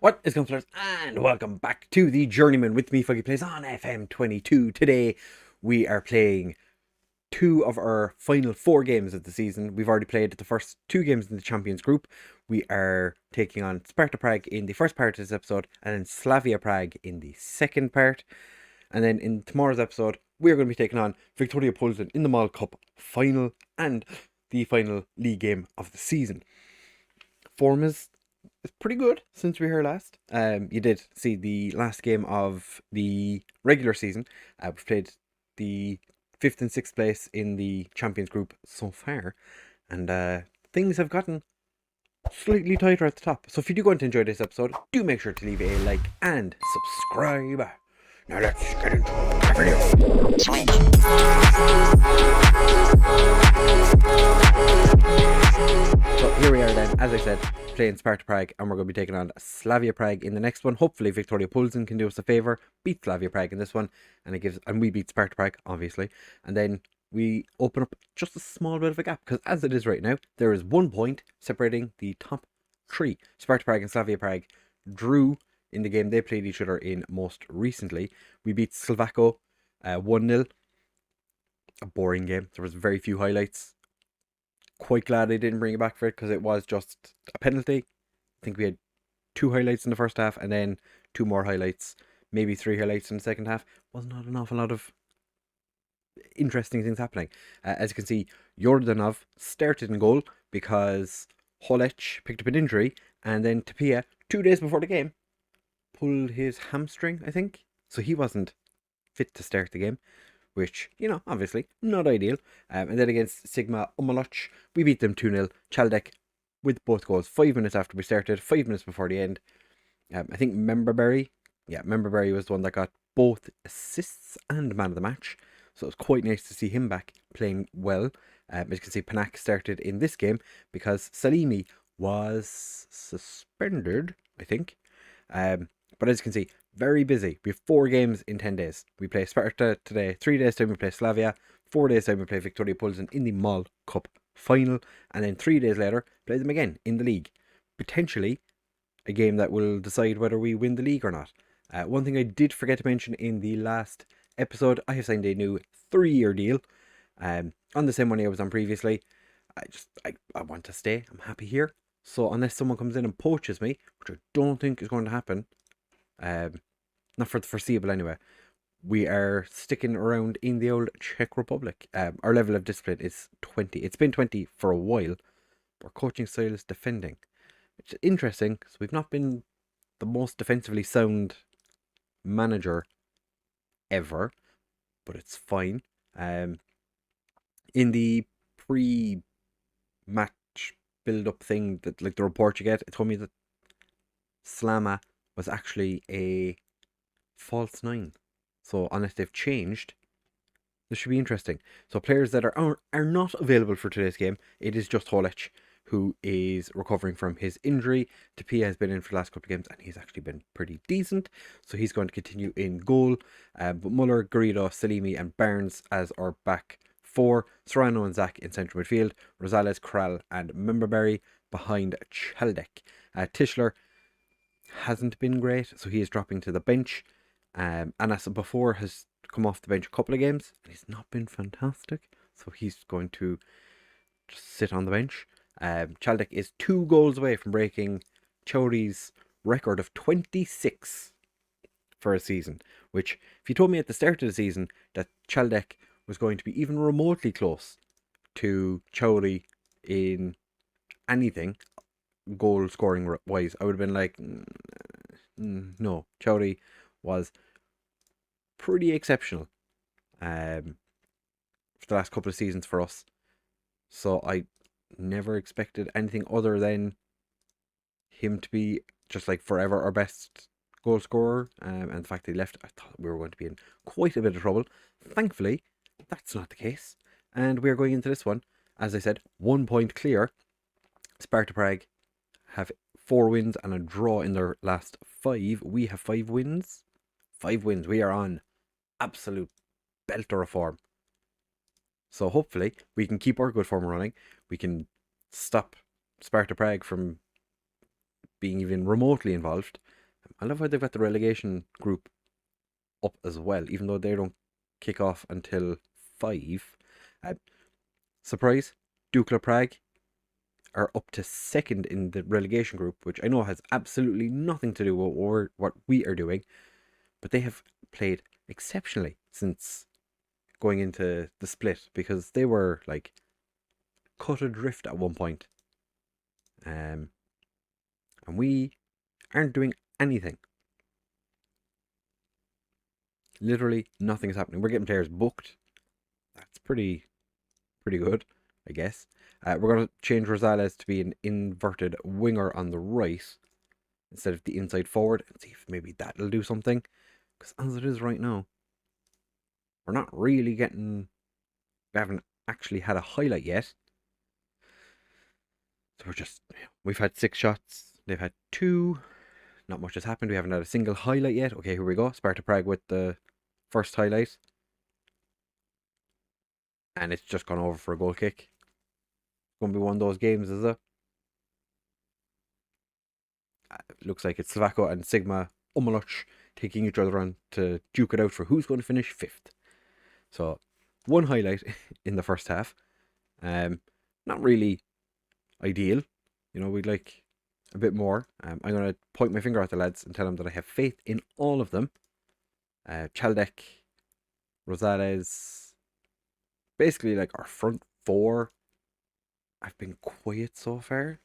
What is going on, and welcome back to the Journeyman with me, FoggyPlays on FM22. Today we are playing two of our final four games of the season. We've already played the first two games in the Champions Group. We are taking on Sparta Prague in the first part of this episode, and then Slavia Prague in the second part. And then in tomorrow's episode, we're going to be taking on Victoria Pilsen in the Mall Cup final and the final league game of the season. Form is pretty good since we were here last. You did see the last game of the regular season. We've played the 5th and 6th place in the Champions Group so far, and things have gotten slightly tighter at the top. So if you do want to enjoy this episode, do make sure to leave a like and subscribe. Now let's get into the video. So here we are then, as I said, playing Sparta Prague, and we're going to be taking on Slavia Prague in the next one. Hopefully Victoria Pilsen can do us a favour, beat Slavia Prague in this one, and we beat Sparta Prague, obviously, and then we open up just a small bit of a gap, because as it is right now, there is 1 point separating the top three. Sparta Prague and Slavia Prague drew in the game they played each other in most recently. We beat Slovakia 1-0. A boring game. There was very few highlights. Quite glad they didn't bring it back for it, because it was just a penalty. I think we had 2 highlights in the first half, and then 2 more highlights, maybe 3 highlights in the second half. Was not an awful lot of interesting things happening. As you can see, Yordanov started in goal because Holech picked up an injury, and then Tapia, 2 days before the game, pulled his hamstring, I think. So he wasn't fit to start the game, which, obviously not ideal. And then against Sigma Omoloch, we beat them 2-0. Chaldek with both goals 5 minutes after we started, 5 minutes before the end. I think Memberberry was the one that got both assists and man of the match. So it was quite nice to see him back playing well. As you can see, Panak started in this game because Salimi was suspended, I think. But as you can see, very busy. We have 4 games in 10 days. We play Sparta today. 3 days time we play Slavia. 4 days time we play Victoria Pilsen in the Mall Cup final. And then 3 days later, play them again in the league. Potentially a game that will decide whether we win the league or not. One thing I did forget to mention in the last episode, I have signed a new 3-year deal. On the same money I was on previously. I want to stay. I'm happy here. So unless someone comes in and poaches me, which I don't think is going to happen, not for the foreseeable anyway, we are sticking around in the old Czech Republic. Our level of discipline is 20. It's been 20 for a while. Our coaching style is defending, which is interesting because we've not been the most defensively sound manager ever, but it's fine. In the pre-match build-up thing, that like the report you get, it told me that Slama was actually a false 9. So unless they've changed, this should be interesting. So players that are not available for today's game, it is just Holech, who is recovering from his injury. Tapia has been in for the last couple of games, and he's actually been pretty decent. So he's going to continue in goal. But Muller, Garrido, Salimi, and Barnes as our back 4. Serrano and Zach in central midfield. Rosales, Corral, and Memberberry behind Chaldek. Tischler hasn't been great, so he is dropping to the bench. Anas before has come off the bench a couple of games, and he's not been fantastic, so he's going to just sit on the bench. Chaldek is 2 goals away from breaking Chowdhury's record of 26 for a season, which, if you told me at the start of the season that Chaldek was going to be even remotely close to Chowdhury in anything goal scoring wise, I would have been like, no. Chowdhury was pretty exceptional for the last couple of seasons for us, so I never expected anything other than him to be just like forever our best goal scorer. And the fact that he left, I thought we were going to be in quite a bit of trouble. Thankfully, that's not the case, and we're going into this one, as I said, 1 point clear. Sparta Prague have 4 wins and a draw in their last 5. We have 5 wins. 5 wins. We are on absolute belter of form. So hopefully we can keep our good form running. We can stop Sparta Prague from being even remotely involved. I love how they've got the relegation group up as well, even though they don't kick off until 5. Uh, surprise, Dukla Prague are up to second in the relegation group, which I know has absolutely nothing to do with what we are doing, but they have played exceptionally since going into the split, because they were like cut adrift at one point. And we aren't doing anything. Literally nothing is happening. We're getting players booked. That's pretty good, I guess. We're going to change Rosales to be an inverted winger on the right instead of the inside forward, and see if maybe that'll do something. Because as it is right now, we're not really getting... We haven't actually had a highlight yet. So we've had 6 shots. They've had 2. Not much has happened. We haven't had a single highlight yet. Okay, here we go. Sparta Prague with the first highlight. And it's just gone over for a goal kick. It's going to be one of those games, is it? Looks like it's Slovako and Sigma Omoloch taking each other on to duke it out for who's going to finish 5th. So, one highlight in the first half. Not really ideal. We'd like a bit more. I'm going to point my finger at the lads and tell them that I have faith in all of them. Chaldek, Rosales, basically like our front 4 have been quiet so far.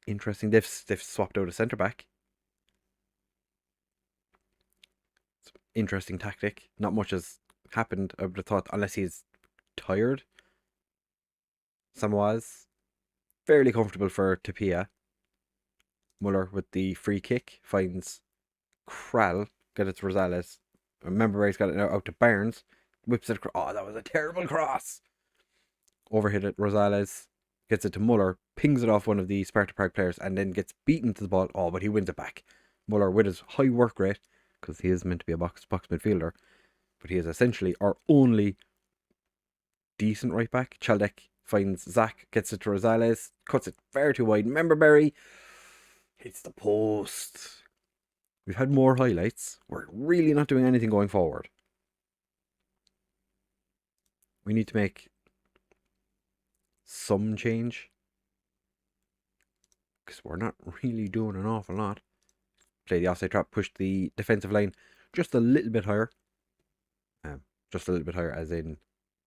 Interesting. They've swapped out a centre back. Interesting tactic. Not much has happened, I would have thought, unless he's tired. Samoas, fairly comfortable for Tapia. Muller with the free kick finds Kral, get it to Rosales. Remember where he's got it now out to Barnes. Whips it across. Oh, that was a terrible cross. Overhit it. Rosales gets it to Muller, pings it off one of the Sparta Prague players, and then gets beaten to the ball. Oh, but he wins it back. Muller with his high work rate, because he is meant to be a box midfielder, but he is essentially our only decent right back. Chaldek finds Zach, gets it to Rosales, cuts it far too wide. Memberberry hits the post. We've had more highlights. We're really not doing anything going forward. We need to make some change, because we're not really doing an awful lot. Play the offside trap, push the defensive line just a little bit higher. Just a little bit higher, as in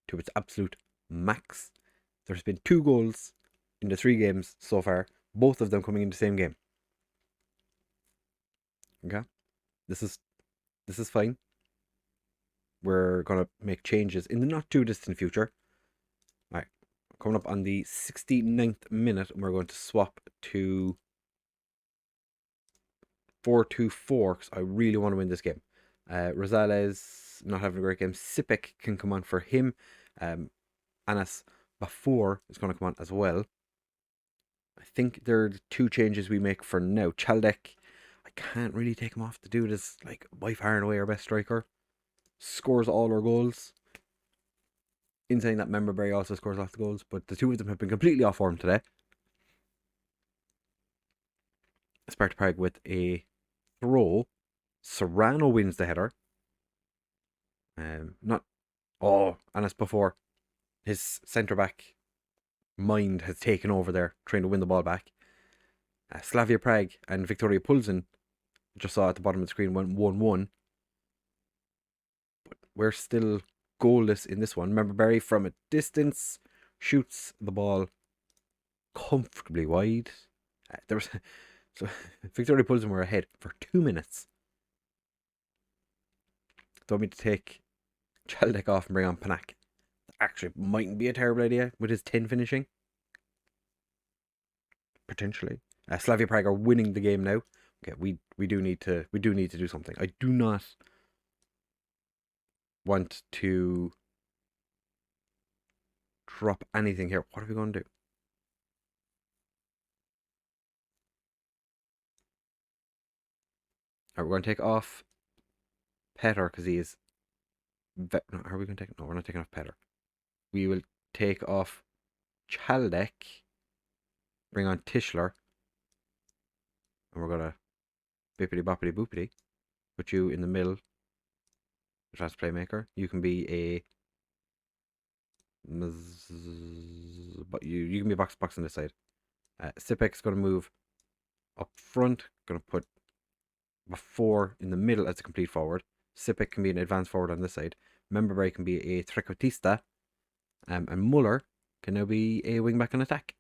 to its absolute max. There's been 2 goals in the 3 games so far, both of them coming in the same game. Okay, this is fine. We're gonna make changes in the not too distant future. All right, coming up on the 69th minute, and we're going to swap to 4-2-4, because I really want to win this game. Rosales not having a great game. Sipek can come on for him. Anas Bafour is going to come on as well. I think they're the 2 changes we make for now. Chaldek, I can't really take him off. The dude is like by far and away our best striker. Scores all our goals. In saying that, Memberberry also scores lots of goals, but the 2 of them have been completely off form today. Sparta Prague with a throw. Serrano wins the header. Anas before his centre back mind has taken over there, trying to win the ball back. Slavia Prague and Victoria Pulsen, just saw at the bottom of the screen, went 1-1. But we're still goalless in this one. Memberberry from a distance shoots the ball comfortably wide. So Victoria Pulsen were ahead for 2 minutes. Told me to take Chaldek off and bring on Panak. Actually, mightn't be a terrible idea with his 10 finishing. Potentially. Slavia Prague are winning the game now. Okay, we do need to do something. I do not want to drop anything here. What are we going to do? We're going to take off Petter, because he is... No, are we going to take... No, we're not taking off Petter. We will take off Chaldek. bring on Tischler. And we're going to bippity boppity boopity. Put you in the middle. Fast playmaker. You can be a... But you can be a box on this side. Sipek's going to move up front. Going to put before in the middle as a complete forward. Sipek can be an advanced forward on this side. Memberberry can be a tricotista. And Muller can now be a wingback on attack.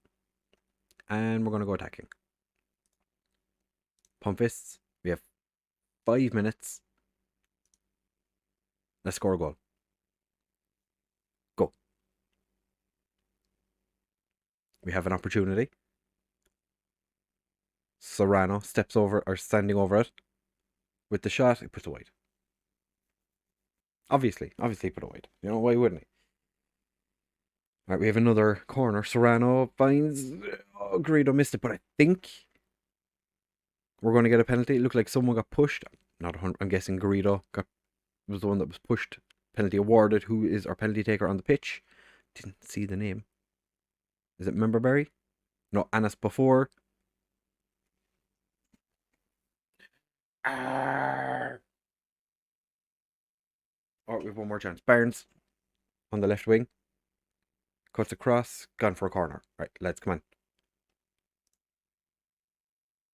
And we're going to go attacking. Pump fists. We have 5 minutes. Let's score a goal. Go. We have an opportunity. Serrano steps over, or standing over it. With the shot, he puts it wide. Obviously put it wide. You know, why wouldn't he? Alright, we have another corner. Serrano finds... Oh, Greedo missed it, but I think we're going to get a penalty. It looked like someone got pushed. Not 100. I'm guessing Greedo was the one that was pushed. Penalty awarded. Who is our penalty taker on the pitch? Didn't see the name. Is it Memberberry? No, Anas before. Oh, we have one more chance. Barnes on the left wing. Cuts across. Gone for a corner. Right, let's come on.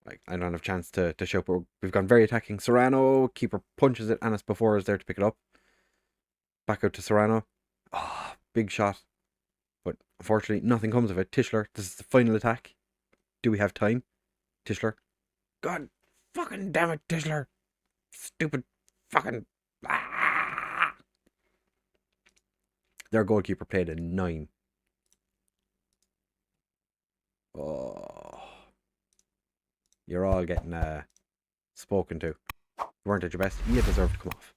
Like, I don't have a chance to show, but we've gone very attacking. Serrano, keeper punches it. Anas before is there to pick it up. Back out to Serrano. Oh, big shot. But unfortunately, nothing comes of it. Tischler, this is the final attack. Do we have time? Tischler. God fucking damn it, Tischler. Stupid fucking... Ah! Their goalkeeper played a 9. Oh... You're all getting spoken to. You weren't at your best. You deserve to come off.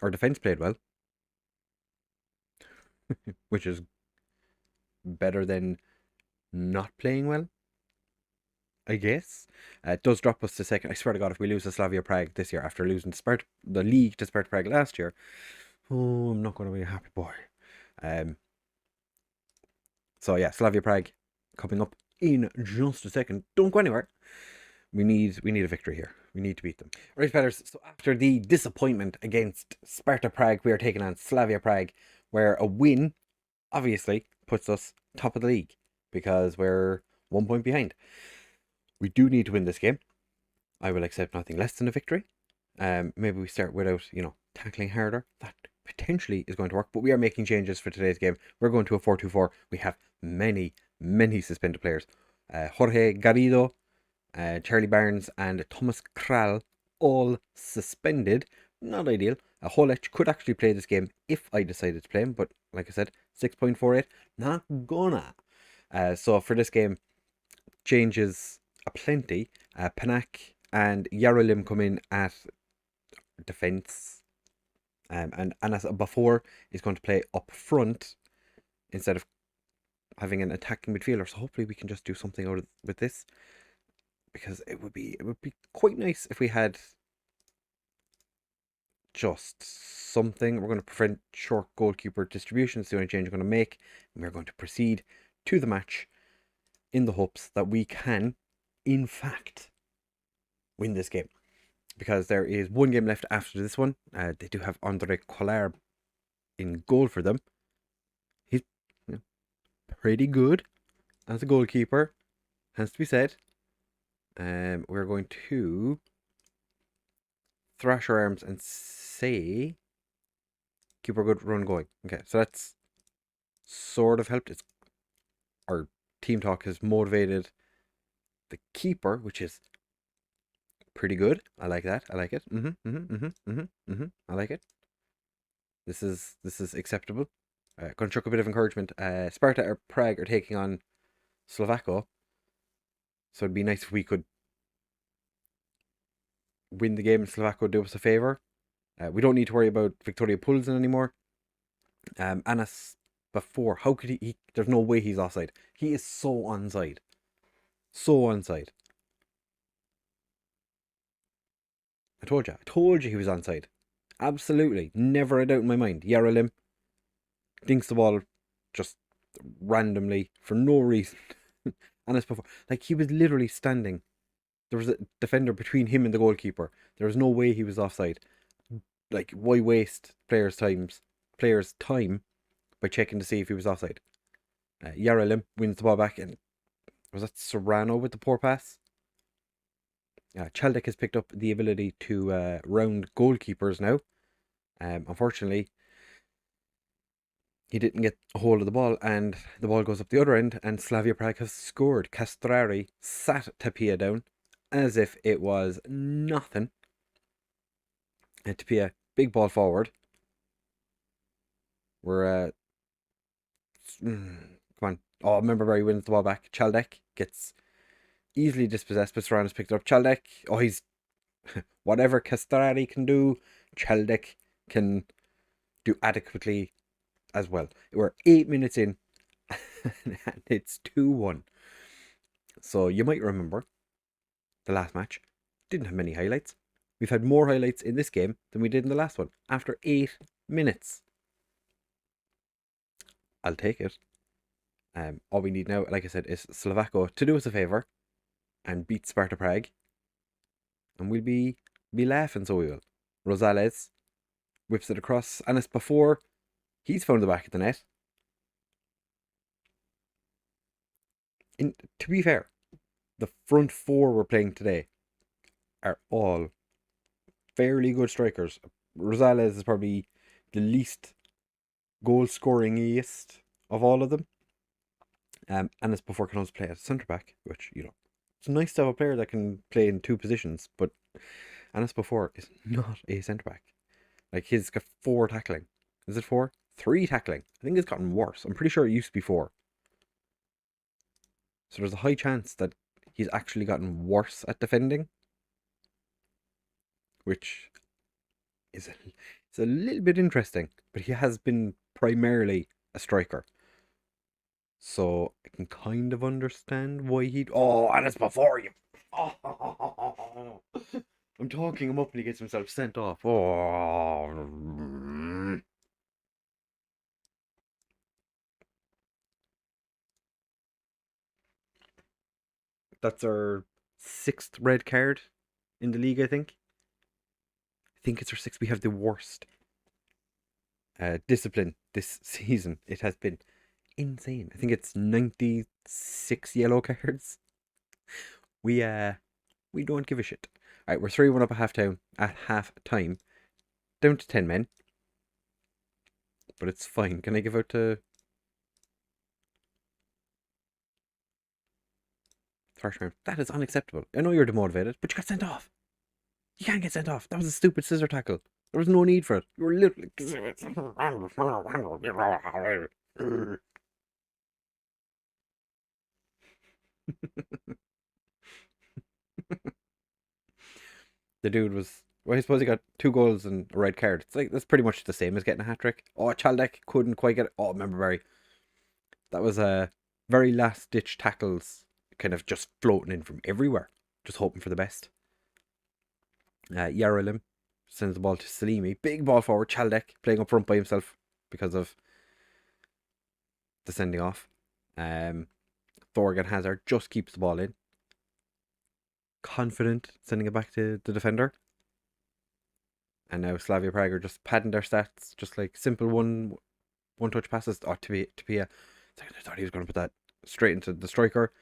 Our defence played well. Which is better than not playing well, I guess. It does drop us to second. I swear to God, if we lose to Slavia Prague this year after losing to the league to Sparta Prague last year, oh, I'm not going to be a happy boy. So yeah, Slavia Prague coming up in just a second. Don't go anywhere. We need a victory here. We need to beat them. Right, fellas. So after the disappointment against Sparta Prague, we are taking on Slavia Prague, where a win obviously puts us top of the league because we're 1 point behind. We do need to win this game. I will accept nothing less than a victory. Maybe we start without, tackling harder. That potentially is going to work, but we are making changes for today's game. We're going to a 4-2-4. We have many suspended players. Jorge Garrido, Charlie Barnes and Thomas Kral all suspended. Not ideal. Holech could actually play this game if I decided to play him, but like I said, 6.48, not gonna. So for this game, changes aplenty. Panak and Yarolim come in at defence. And Anas before is going to play up front instead of having an attacking midfielder. So hopefully we can just do something with this, because it would be quite nice if we had just something. We're going to prevent short goalkeeper distribution. It's the only change I'm going to make. And we're going to proceed to the match in the hopes that we can, in fact, win this game. Because there is one game left after this one. They do have Andre Collard in goal for them. He's pretty good as a goalkeeper, has to be said. We're going to thrash our arms and say, keep our good run going. Okay, so that's sort of helped. Our team talk has motivated the keeper, which is pretty good. I like that. I like it. I like it. This is acceptable. Going to chuck a bit of encouragement. Sparta Prague are taking on Slovakia, so it'd be nice if we could win the game and Slovakia do us a favour. We don't need to worry about Victoria Pulsen anymore. Anas before, how could he? There's no way he's offside. He is so onside. So onside. I told you he was onside. Absolutely. Never a doubt in my mind. Yarolim dinks the ball just randomly for no reason. And it's before, like, he was literally standing. There was a defender between him and the goalkeeper. There was no way he was offside. Like, why waste players' time by checking to see if he was offside? Yaralim wins the ball back, and was that Serrano with the poor pass? Chaldek has picked up the ability to round goalkeepers now. Unfortunately, he didn't get a hold of the ball, and the ball goes up the other end, and Slavia Prague has scored. Castrari sat Tapia down as if it was nothing. And Tapia, big ball forward. We're come on. Oh, remember Barry wins the ball back. Chaldek gets easily dispossessed, but Serrano's picked it up. Chaldek, he's whatever Castrari can do, Chaldek can do adequately as well. We're 8 minutes in, and it's 2-1. So you might remember the last match didn't have many highlights. We've had more highlights in this game than we did in the last one after 8 minutes. I'll take it. All we need now, like I said, is Slovako to do us a favour and beat Sparta Prague, and we'll be laughing, so we will. Rosales whips it across, and it's before he's found the back of the net. To be fair, the front four we're playing today are all fairly good strikers. Rosales is probably the least goal-scoringest of all of them. And it's before can also play as centre back, which, it's nice to have a player that can play in two positions, but Anas before is not a centre back. Like, he's got 4 tackling. Is it 4? 3 tackling. I think it's gotten worse. I'm pretty sure it used to be 4. So there's a high chance that he's actually gotten worse at defending, which is a little bit interesting. But he has been primarily a striker, so I can kind of understand why he'd... Oh, and it's before you. Oh. I'm talking him up and he gets himself sent off. Oh. That's our 6th red card in the league, I think. I think it's our 6th. We have the worst discipline this season. It has been insane. I think it's 96 yellow cards. We don't give a shit. Alright, we're 3-1 up at half time. Down to 10 men. But it's fine. Can I give out to... First round? That is unacceptable. I know you're demotivated, but you got sent off. You can't get sent off. That was a stupid scissor tackle. There was no need for it. You were literally... The dude was... Well, I suppose he got 2 goals and a red card. It's like, that's pretty much the same as getting a hat-trick. Oh, Chaldek couldn't quite get it. Oh, remember Barry. That was a very last-ditch tackles, kind of just floating in from everywhere. Just hoping for the best. Yaralim sends the ball to Salimi. Big ball forward. Chaldek playing up front by himself because of the sending off. Thorgan Hazard just keeps the ball in. Confident sending it back to the defender. And now Slavia Prague are just padding their stats. Just like simple one-touch passes. Oh, Tapia. I thought he was going to put that straight into the striker.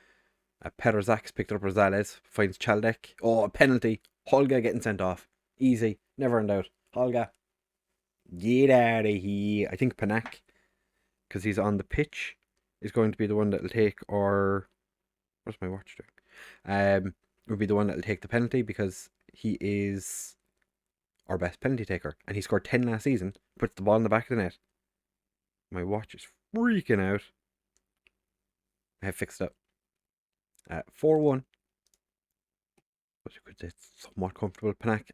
Petr Zaks picked up Rosales. Finds Chaldek. Oh, a penalty. Holga getting sent off. Easy. Never in doubt. Holga, get out of here. I think Panak, because he's on the pitch, is going to be the one that'll take our... What's my watch doing? Will be the one that'll take the penalty, because he is our best penalty taker. And he scored 10 last season. Puts the ball in the back of the net. My watch is freaking out. I have fixed it up. 4-1. But you could say it's somewhat comfortable. Panak.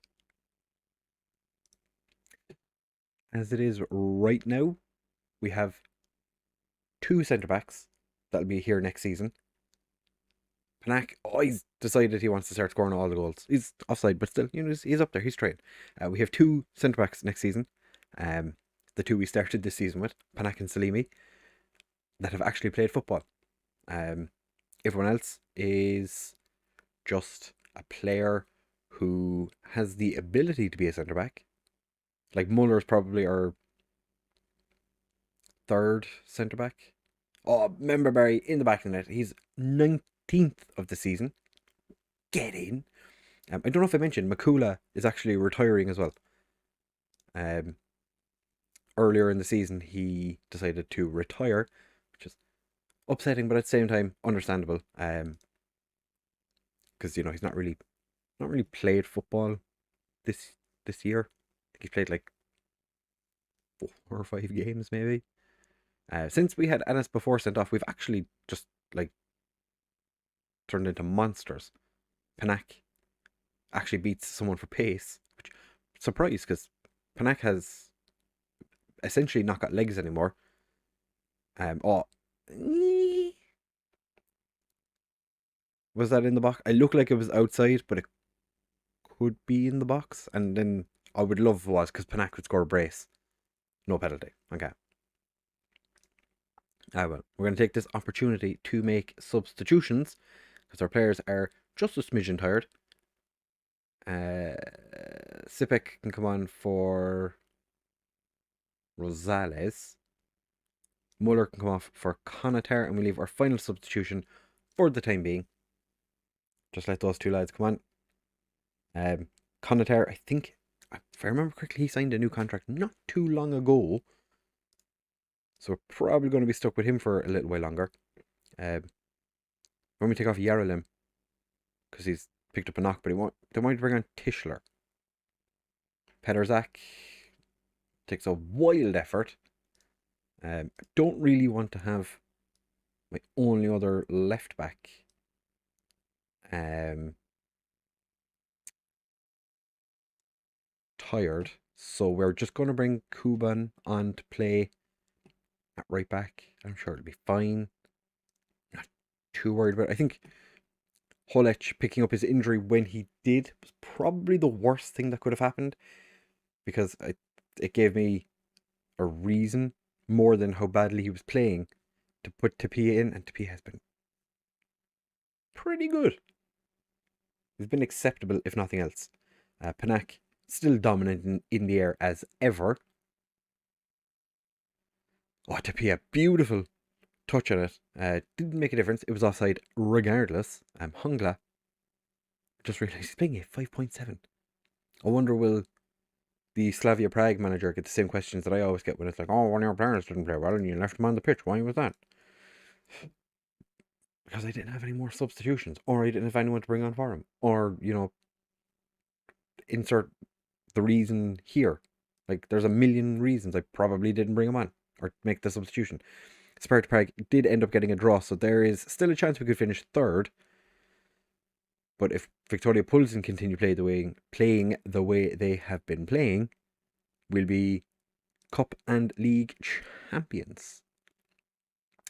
As it is right now, we have 2 centre-backs that'll be here next season. Panak, he's decided he wants to start scoring all the goals. He's offside, but still, he's up there. He's trying. We have 2 centre-backs next season. the two we started this season with, Panak and Salimi, that have actually played football. Everyone else is just a player who has the ability to be a centre back. Like Muller's probably our third centre back. Oh, Memberberry in the back of the net. He's 19th of the season. Get in. I don't know if I mentioned Makula is actually retiring as well. Earlier in the season, he decided to retire, which is upsetting, but at the same time understandable. Because he's not really played football this year. I think he's played like 4 or 5 games maybe. Since we had Anas before sent off, we've actually just like turned into monsters. Panak actually beats someone for pace, which surprised because Panak has essentially not got legs anymore. Was that in the box? It looked like it was outside, but it could be in the box. And then I would love if it was, because Panak would score a brace. No penalty. Okay. Well, we're going to take this opportunity to make substitutions, because our players are just a smidgen tired. Sipek can come on for Rosales. Muller can come off for Conatar, and we leave our final substitution for the time being. Just let those two lads come on. Conatar, I think, if I remember correctly, he signed a new contract not too long ago. So we're probably going to be stuck with him for a little while longer. When we take off Yaralem, because he's picked up a knock, but they might bring on Tischler. Pederzak takes a wild effort. I don't really want to have my only other left back tired, so we're just going to bring Kuban on to play at right back. I'm sure it'll be fine. Not too worried about it. I think Holech picking up his injury when he did was probably the worst thing that could have happened, because it gave me a reason more than how badly he was playing to put Tapia in, and Tapia has been pretty good. He's been acceptable, if nothing else. Panak still dominant in the air as ever. Oh, Tapia, beautiful touch on it. Didn't make a difference. It was offside regardless. Hungla just realised he's playing a 5.7. I wonder, will the Slavia Prague manager get the same questions that I always get when it's like, oh, one of your players didn't play well and you left him on the pitch. Why was that? Because I didn't have any more substitutions, or I didn't have anyone to bring on for him, or, insert the reason here. Like, there's a million reasons I probably didn't bring him on or make the substitution. Sparta Prague did end up getting a draw, so there is still a chance we could finish third. But if Victoria Pulsen continue playing the way they have been playing, we'll be Cup and League champions.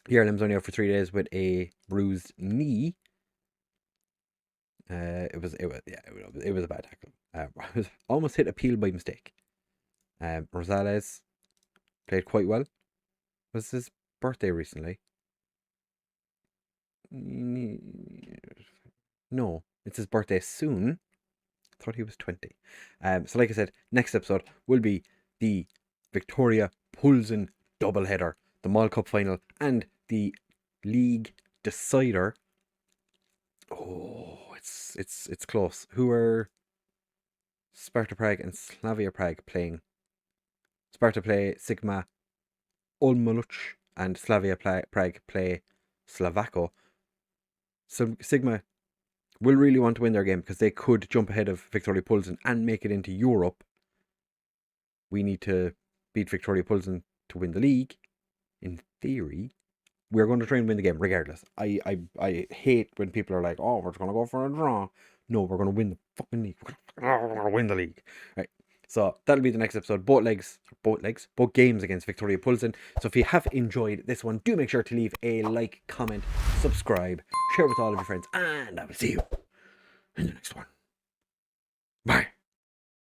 Yarlem's only out for 3 days with a bruised knee. It was a bad tackle. Almost hit a peel by mistake. Rosales played quite well. Was his birthday recently? No, it's his birthday soon. I thought he was 20. So like I said, next episode will be the Victoria Pulsen doubleheader, the Mall Cup final and the league decider. Oh, it's close. Who are Sparta Prague and Slavia Prague playing? Sparta play Sigma Olmoluc and Slavia Prague play Slovako. So Sigma will really want to win their game because they could jump ahead of Victoria Pulsen and make it into Europe. We need to beat Victoria Pulsen to win the league. In theory, we're going to try and win the game regardless. I hate when people are like, oh, we're just going to go for a draw. No, we're going to win the fucking league. We're going to win the league. Right. So that'll be the next episode. Both games against Victoria Pulsen. So if you have enjoyed this one, do make sure to leave a like, comment, subscribe, share with all of your friends, and I will see you in the next one. Bye.